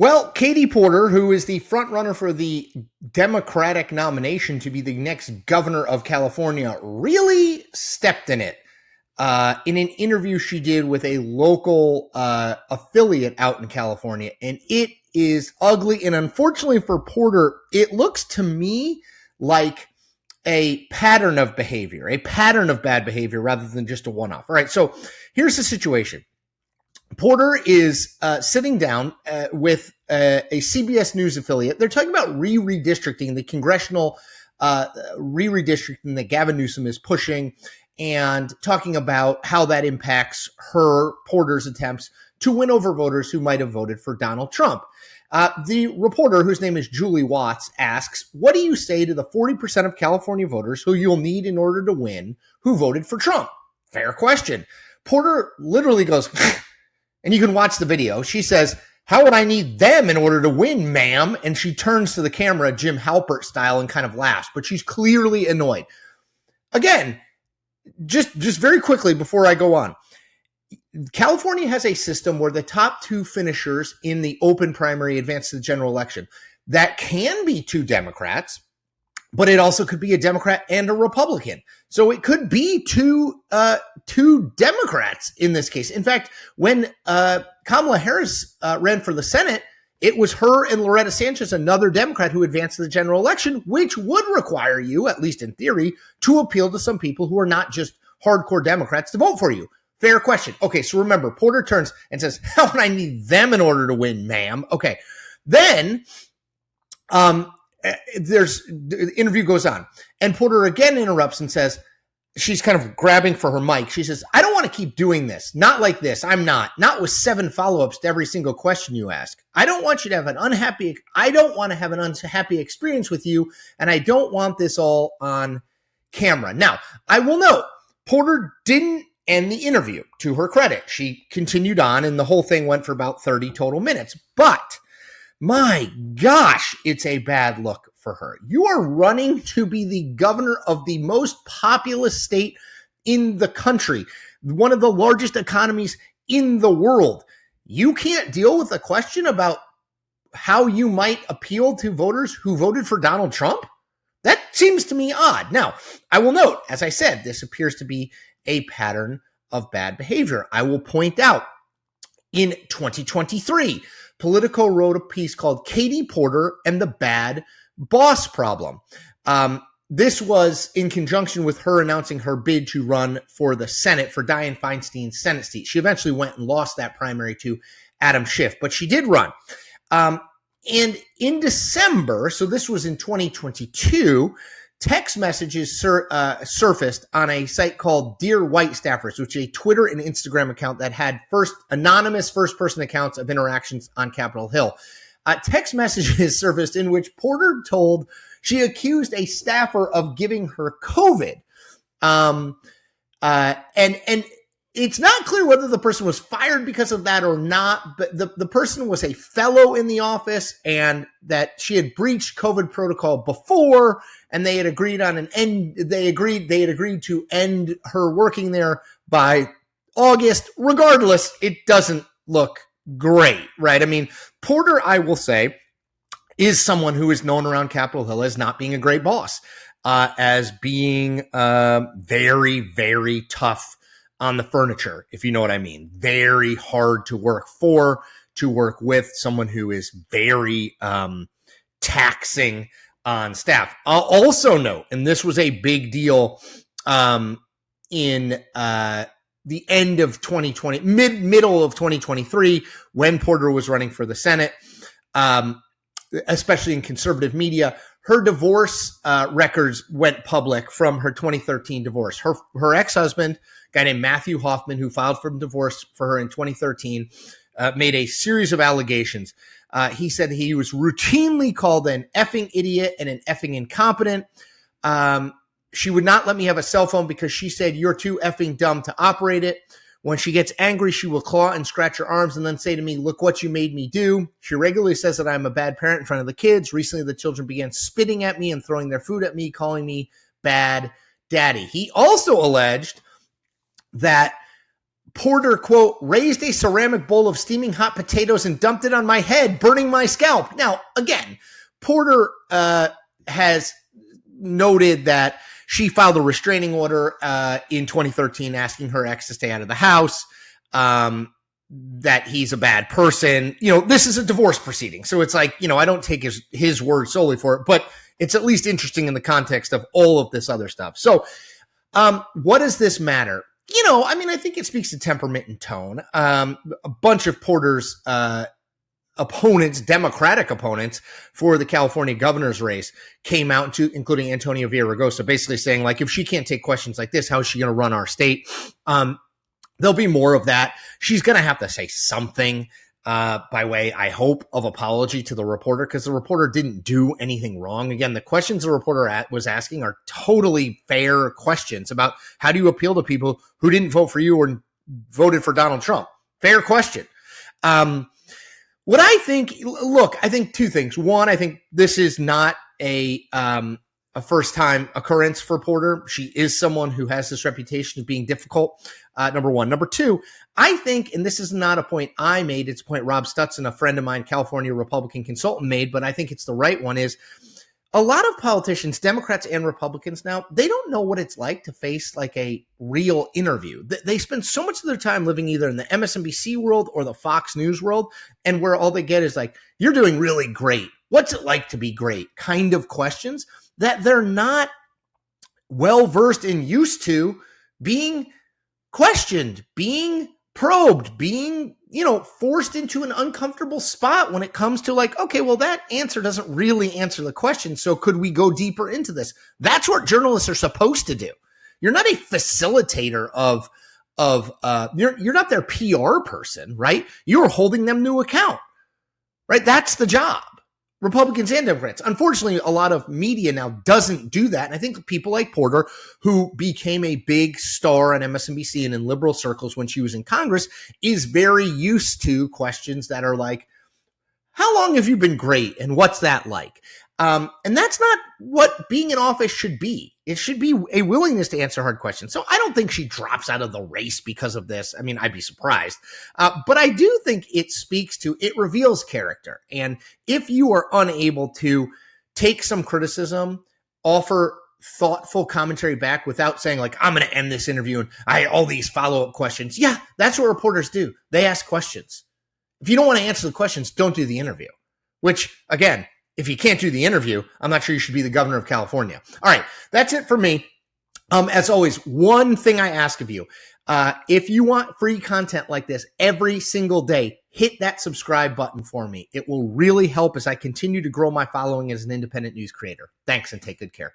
Well, Katie Porter, who is the frontrunner for the Democratic nomination to be the next governor of California, really stepped in it in an interview she did with a local affiliate out in California. And it is ugly. And unfortunately for Porter, it looks to me like a pattern of behavior, a pattern of bad behavior rather than just a one-off. All right, so here's the situation. Porter is sitting down with a CBS News affiliate. They're talking about redistricting, the congressional redistricting that Gavin Newsom is pushing, and talking about how that impacts Porter's attempts to win over voters who might have voted for Donald Trump. The reporter, whose name is Julie Watts, asks, what do you say to the 40% of California voters who you'll need in order to win who voted for Trump? Fair question. Porter literally goes, and you can watch the video. She says, how would I need them in order to win, ma'am? And she turns to the camera, Jim Halpert style, and kind of laughs, but she's clearly annoyed. Again, just very quickly before I go on, California has a system where the top two finishers in the open primary advance to the general election. That can be two Democrats, but it also could be a Democrat and a Republican. So it could be two Democrats in this case. In fact, when Kamala Harris ran for the Senate, it was her and Loretta Sanchez, another Democrat, who advanced to the general election, which would require you, at least in theory, to appeal to some people who are not just hardcore Democrats to vote for you. Fair question. Okay, so remember, Porter turns and says, how would I need them in order to win, ma'am? Okay, then the interview goes on, and Porter again interrupts and says, she's kind of grabbing for her mic. She says, I don't want to keep doing this. Not like this. I'm not with 7 follow-ups to every single question you ask. I don't want you to have an unhappy experience with you, and I don't want this all on camera. Now, I will note, Porter didn't end the interview, to her credit. She continued on, and the whole thing went for about 30 total minutes. But my gosh, it's a bad look for her. You are running to be the governor of the most populous state in the country, one of the largest economies in the world. You can't deal with a question about how you might appeal to voters who voted for Donald Trump? That seems to me odd. Now, I will note, as I said, this appears to be a pattern of bad behavior. I will point out, in 2023, Politico wrote a piece called Katie Porter and the Bad Boss Problem. This was in conjunction with her announcing her bid to run for the Senate, for Dianne Feinstein's Senate seat. She eventually went and lost that primary to Adam Schiff, but she did run. And in December, so this was in 2022, text messages surfaced on a site called Dear White Staffers, which is a Twitter and Instagram account that had anonymous first-person accounts of interactions on Capitol Hill. Text messages surfaced in which Porter she accused a staffer of giving her COVID. And it's not clear whether the person was fired because of that or not, but the person was a fellow in the office, and that she had breached COVID protocol before, and they had agreed on they had agreed to end her working there by August. Regardless, it doesn't look great, right? I mean, Porter, I will say, is someone who is known around Capitol Hill as not being a great boss, as being very, very tough on the furniture, if you know what I mean. Very hard to work for, to work with, someone who is very taxing on staff. I'll also note, and this was a big deal in the end of 2020, middle of 2023, when Porter was running for the Senate, especially in conservative media, her divorce records went public from her 2013 divorce. Her ex-husband, a guy named Matthew Hoffman, who filed for divorce for her in 2013, made a series of allegations. He said he was routinely called an effing idiot and an effing incompetent. She would not let me have a cell phone because she said, you're too effing dumb to operate it. When she gets angry, she will claw and scratch her arms and then say to me, look what you made me do. She regularly says that I'm a bad parent in front of the kids. Recently, the children began spitting at me and throwing their food at me, calling me bad daddy. He also alleged that Porter, quote, raised a ceramic bowl of steaming hot potatoes and dumped it on my head, burning my scalp. Now, again, Porter has noted that she filed a restraining order in 2013 asking her ex to stay out of the house, that he's a bad person. This is a divorce proceeding. So it's like, I don't take his word solely for it, but it's at least interesting in the context of all of this other stuff. So what does this matter? I think it speaks to temperament and tone. A bunch of Porter's opponents, Democratic opponents for the California governor's race came out including Antonio Villaraigosa, basically saying, like, if she can't take questions like this, how is she going to run our state? There'll be more of that. She's going to have to say something by way, I hope, of apology to the reporter, because the reporter didn't do anything wrong. Again, the questions the reporter was asking are totally fair questions about how do you appeal to people who didn't vote for you or voted for Donald Trump. Fair question. What I think, I think two things. One, I think this is not a first-time occurrence for Porter. She is someone who has this reputation of being difficult, number one. Number two, I think, and this is not a point I made, it's a point Rob Stutson, a friend of mine, California Republican consultant, made, but I think it's the right one, is a lot of politicians, Democrats and Republicans now, they don't know what it's like to face like a real interview. They spend so much of their time living either in the MSNBC world or the Fox News world, and where all they get is like, you're doing really great. What's it like to be great? Kind of questions that they're not well-versed and used to being questioned, being probed, being, forced into an uncomfortable spot when it comes to like, okay, well, that answer doesn't really answer the question. So could we go deeper into this? That's what journalists are supposed to do. You're not a facilitator you're not their PR person, right? You're holding them to account, right? That's the job. Republicans and Democrats. Unfortunately, a lot of media now doesn't do that. And I think people like Porter, who became a big star on MSNBC and in liberal circles when she was in Congress, is very used to questions that are like, how long have you been great? And what's that like? And that's not what being in office should be. It should be a willingness to answer hard questions. So I don't think she drops out of the race because of this. I mean, I'd be surprised. But I do think it reveals character. And if you are unable to take some criticism, offer thoughtful commentary back without saying like, I'm going to end this interview and I all these follow-up questions. Yeah, that's what reporters do. They ask questions. If you don't want to answer the questions, don't do the interview, which again, if you can't do the interview, I'm not sure you should be the governor of California. All right, that's it for me. As always, one thing I ask of you, if you want free content like this every single day, hit that subscribe button for me. It will really help as I continue to grow my following as an independent news creator. Thanks and take good care.